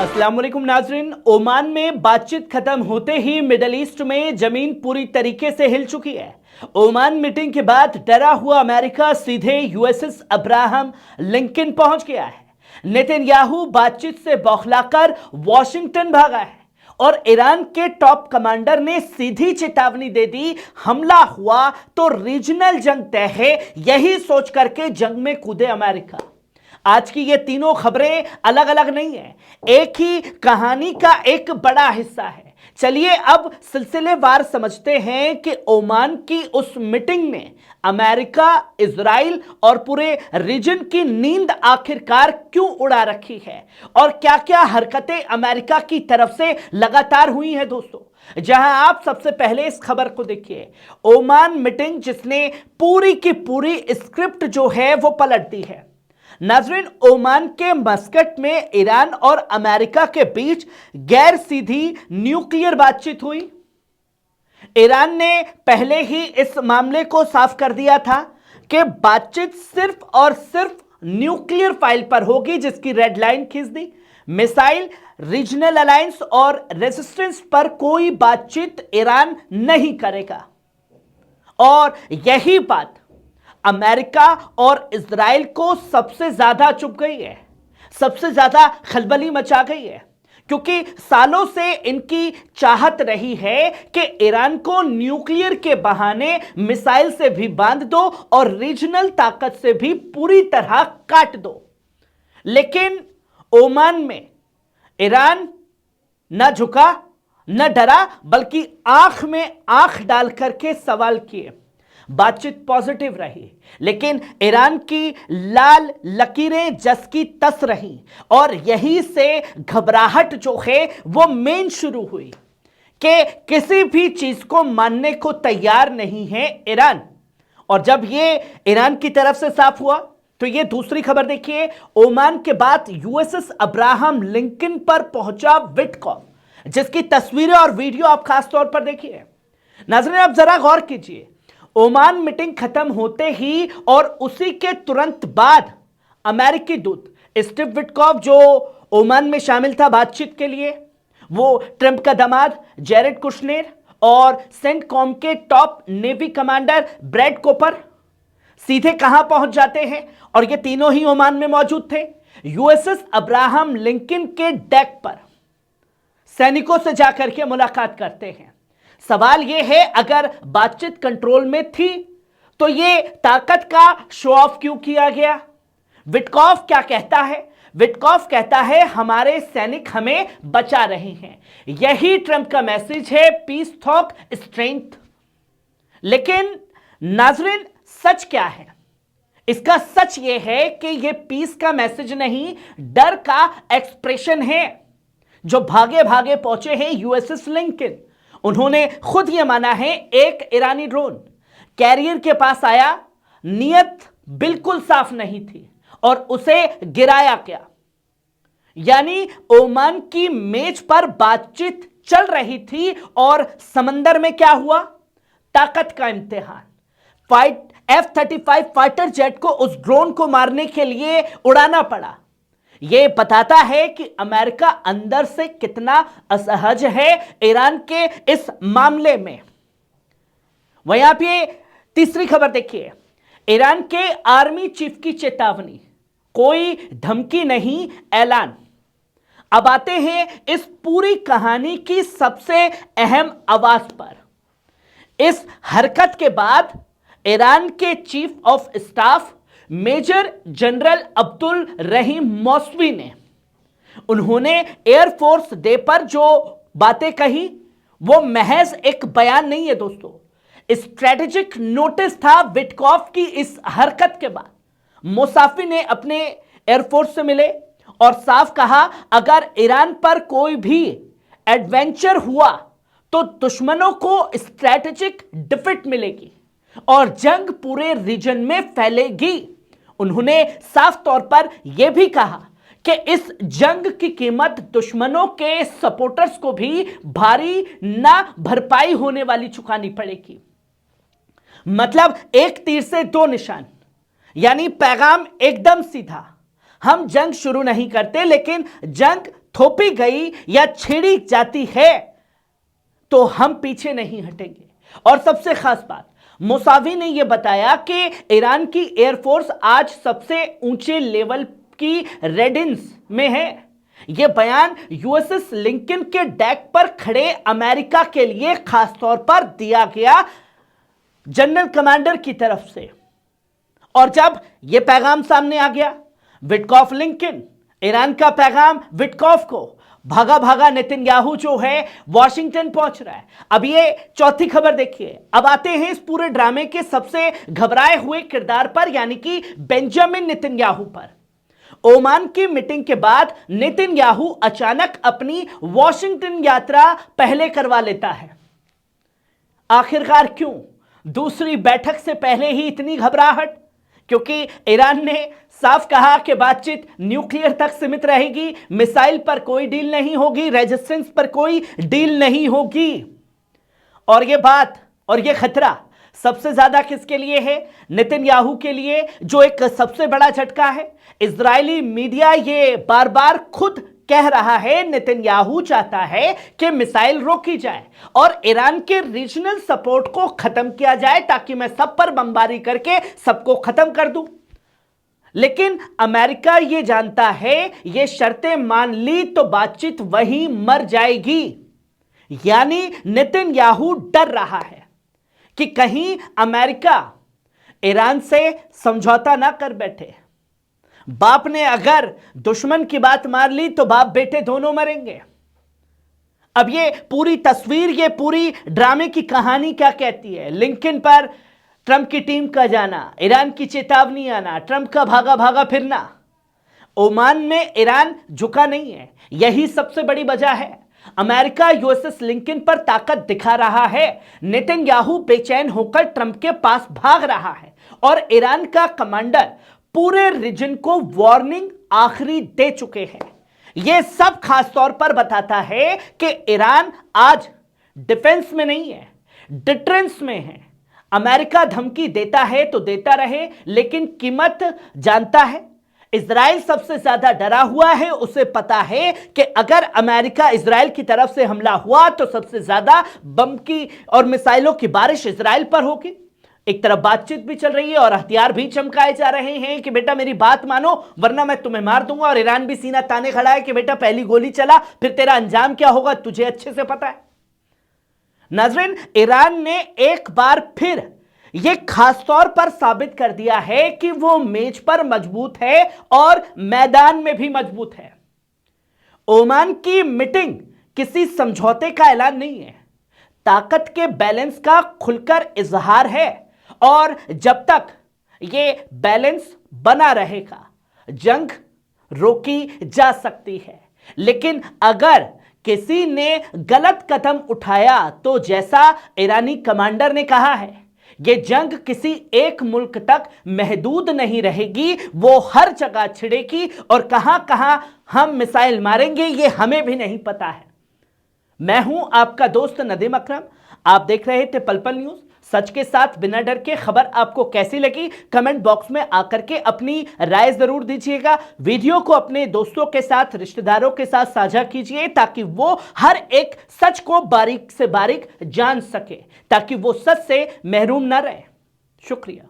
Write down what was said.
अस्सलाम वालेकुम नाजरीन। ओमान में बातचीत खत्म होते ही मिडल ईस्ट में जमीन पूरी तरीके से हिल चुकी है। ओमान मीटिंग के बाद डरा हुआ अमेरिका सीधे यूएसएस अब्राहम लिंकन पहुंच गया है। नेतन्याहू बातचीत से बौखलाकर वॉशिंगटन भागा है और ईरान के टॉप कमांडर ने सीधी चेतावनी दे दी, हमला हुआ तो रीजनल जंग तय है। यही सोच करके जंग में कूदे अमेरिका। आज की ये तीनों खबरें अलग अलग नहीं है, एक ही कहानी का एक बड़ा हिस्सा है। चलिए अब सिलसिलेवार समझते हैं कि ओमान की उस मीटिंग में अमेरिका, इजराइल और पूरे रीजन की नींद आखिरकार क्यों उड़ा रखी है और क्या क्या हरकतें अमेरिका की तरफ से लगातार हुई हैं। दोस्तों, जहां आप सबसे पहले इस खबर को देखिए, ओमान मीटिंग जिसने पूरी की पूरी स्क्रिप्ट जो है वो पलट दी है। नाजरीन, ओमान के मस्कट में ईरान और अमेरिका के बीच गैर सीधी न्यूक्लियर बातचीत हुई। ईरान ने पहले ही इस मामले को साफ कर दिया था कि बातचीत सिर्फ और सिर्फ न्यूक्लियर फाइल पर होगी, जिसकी रेड लाइन खींच दी। मिसाइल, रीजनल अलायंस और रेजिस्टेंस पर कोई बातचीत ईरान नहीं करेगा। और यही बात अमेरिका और इजराइल को सबसे ज्यादा चुभ गई है, सबसे ज्यादा खलबली मचा गई है, क्योंकि सालों से इनकी चाहत रही है कि ईरान को न्यूक्लियर के बहाने मिसाइल से भी बांध दो और रीजनल ताकत से भी पूरी तरह काट दो। लेकिन ओमान में ईरान न झुका न डरा, बल्कि आंख में आंख डाल करके सवाल किए। बातचीत पॉजिटिव रही, लेकिन ईरान की लाल लकीरें जस की तस रहीं और यहीं से घबराहट जो है वो मेन शुरू हुई कि किसी भी चीज को मानने को तैयार नहीं है ईरान। और जब ये ईरान की तरफ से साफ हुआ तो ये दूसरी खबर देखिए, ओमान के बाद यूएसएस अब्राहम लिंकन पर पहुंचा विटकॉफ, जिसकी तस्वीरें और वीडियो आप खास तौर पर देखिए। नाज़रीन, आप जरा गौर कीजिए, ओमान मीटिंग खत्म होते ही और उसी के तुरंत बाद अमेरिकी दूत स्टीव विटकॉफ, जो ओमान में शामिल था बातचीत के लिए, वो ट्रंप का दामाद जेरेड कुशनेर और सेंटकॉम के टॉप नेवी कमांडर ब्रैड कोपर सीधे कहां पहुंच जाते हैं। और ये तीनों ही ओमान में मौजूद थे। यूएसएस अब्राहम लिंकन के डेक पर सैनिकों से जाकर के मुलाकात करते हैं। सवाल यह है, अगर बातचीत कंट्रोल में थी तो यह ताकत का शो ऑफ क्यों किया गया? विटकॉफ क्या कहता है? विटकॉफ कहता है, हमारे सैनिक हमें बचा रहे हैं। यही ट्रंप का मैसेज है, पीस टॉक स्ट्रेंथ। लेकिन नाजरीन, सच क्या है? इसका सच यह है कि यह पीस का मैसेज नहीं, डर का एक्सप्रेशन है। जो भागे भागे पहुंचे हैं यूएसएस लिंकन, उन्होंने खुद यह माना है, एक ईरानी ड्रोन कैरियर के पास आया, नियत बिल्कुल साफ नहीं थी और उसे गिराया गया। यानी ओमान की मेज पर बातचीत चल रही थी और समंदर में क्या हुआ? ताकत का इम्तिहान। F-35 फाइटर जेट को उस ड्रोन को मारने के लिए उड़ाना पड़ा। यह बताता है कि अमेरिका अंदर से कितना असहज है ईरान के इस मामले में। वहीं पे तीसरी खबर देखिए, ईरान के आर्मी चीफ की चेतावनी, कोई धमकी नहीं, ऐलान। अब आते हैं इस पूरी कहानी की सबसे अहम आवाज पर। इस हरकत के बाद ईरान के chief of staff major general Abdul Rahim Mousavi ने, उन्होंने एयरफोर्स डे पर जो बातें कही वो महज एक बयान नहीं है दोस्तों, स्ट्रेटेजिक नोटिस था विटकॉफ की इस हरकत के बाद। मौसाफी ने अपने एयरफोर्स से मिले और साफ कहा, अगर ईरान पर कोई भी एडवेंचर हुआ तो दुश्मनों को स्ट्रेटेजिक डिफीट मिलेगी और जंग पूरे रीजन में फैलेगी। उन्होंने साफ तौर पर यह भी कहा कि इस जंग की कीमत दुश्मनों के सपोर्टर्स को भी भारी ना भरपाई होने वाली चुकानी पड़ेगी। मतलब एक तीर से दो निशान, यानी पैगाम एकदम सीधा। हम जंग शुरू नहीं करते, लेकिन जंग थोपी गई या छेड़ी जाती है तो हम पीछे नहीं हटेंगे। और सबसे खास बात, मुसावी ने यह बताया कि ईरान की एयरफोर्स आज सबसे ऊंचे लेवल की रेडिनेस में है। यह बयान यूएसएस लिंकन के डेक पर खड़े अमेरिका के लिए खासतौर पर दिया गया जनरल कमांडर की तरफ से। और जब यह पैगाम सामने आ गया, विटकॉफ लिंकन, ईरान का पैगाम विटकॉफ को, भागा भागा नेतन्याहू जो है वॉशिंगटन पहुंच रहा है। अब ये चौथी खबर देखिए। अब आते हैं इस पूरे ड्रामे के सबसे घबराए हुए किरदार पर, यानी कि बेंजामिन नेतन्याहू पर। ओमान की मीटिंग के बाद नेतन्याहू अचानक अपनी वॉशिंगटन यात्रा पहले करवा लेता है। आखिरकार क्यों? दूसरी बैठक से पहले ही इतनी घबराहट? क्योंकि ईरान ने साफ कहा कि बातचीत न्यूक्लियर तक सीमित रहेगी, मिसाइल पर कोई डील नहीं होगी, रेजिस्टेंस पर कोई डील नहीं होगी। और यह बात और यह खतरा सबसे ज्यादा किसके लिए है? नेतन्याहू के लिए, जो एक सबसे बड़ा झटका है। इजरायली मीडिया ये बार बार खुद कह रहा है, नेतन्याहू चाहता है कि मिसाइल रोकी जाए और ईरान के रीजनल सपोर्ट को खत्म किया जाए, ताकि मैं सब पर बमबारी करके सबको खत्म कर दूं। लेकिन अमेरिका यह जानता है, यह शर्तें मान ली तो बातचीत वहीं मर जाएगी। यानी नेतन्याहू डर रहा है कि कहीं अमेरिका ईरान से समझौता ना कर बैठे। बाप ने अगर दुश्मन की बात मान ली तो बाप बेटे दोनों मरेंगे। अब ये पूरी तस्वीर, ये पूरी ड्रामे की कहानी क्या कहती है? लिंकन पर ट्रंप की टीम का जाना, ईरान की चेतावनी आना, ट्रंप का भागा भागा फिरना। ओमान में ईरान झुका नहीं है, यही सबसे बड़ी वजह है। अमेरिका यूएसएस लिंकन पर ताकत दिखा रहा है, नेतन्याहू बेचैन होकर ट्रंप के पास भाग रहा है और ईरान का कमांडर पूरे रीजन को वार्निंग आखिरी दे चुके हैं। यह सब खासतौर पर बताता है कि ईरान आज डिफेंस में नहीं है, डिटरेंस में है। अमेरिका धमकी देता है तो देता रहे, लेकिन कीमत जानता है। इजराइल सबसे ज्यादा डरा हुआ है, उसे पता है कि अगर अमेरिका इजराइल की तरफ से हमला हुआ तो सबसे ज्यादा बम की और मिसाइलों की बारिश इजराइल पर होगी। एक तरफ बातचीत भी चल रही है और हथियार भी चमकाए जा रहे हैं कि बेटा मेरी बात मानो वरना मैं तुम्हें मार दूंगा। और ईरान भी सीना ताने खड़ा है कि बेटा पहली गोली चला फिर तेरा अंजाम क्या होगा तुझे अच्छे से पता है। नाज़रीन, ईरान ने एक बार फिर यह खासतौर पर साबित कर दिया है कि वो मेज पर मजबूत है और मैदान में भी मजबूत है। ओमान की मीटिंग किसी समझौते का ऐलान नहीं है, ताकत के बैलेंस का खुलकर इजहार है। और जब तक यह बैलेंस बना रहेगा जंग रोकी जा सकती है। लेकिन अगर किसी ने गलत कदम उठाया तो जैसा ईरानी कमांडर ने कहा है, यह जंग किसी एक मुल्क तक महदूद नहीं रहेगी, वो हर जगह छिड़ेगी और कहां कहां हम मिसाइल मारेंगे यह हमें भी नहीं पता है। मैं हूं आपका दोस्त नदीम अकरम, आप देख रहे थे पल पल न्यूज, सच के साथ बिना डर के। खबर आपको कैसी लगी कमेंट बॉक्स में आकर के अपनी राय जरूर दीजिएगा। वीडियो को अपने दोस्तों के साथ, रिश्तेदारों के साथ साझा कीजिए ताकि वो हर एक सच को बारीक से बारीक जान सके, ताकि वो सच से महरूम ना रहे। शुक्रिया।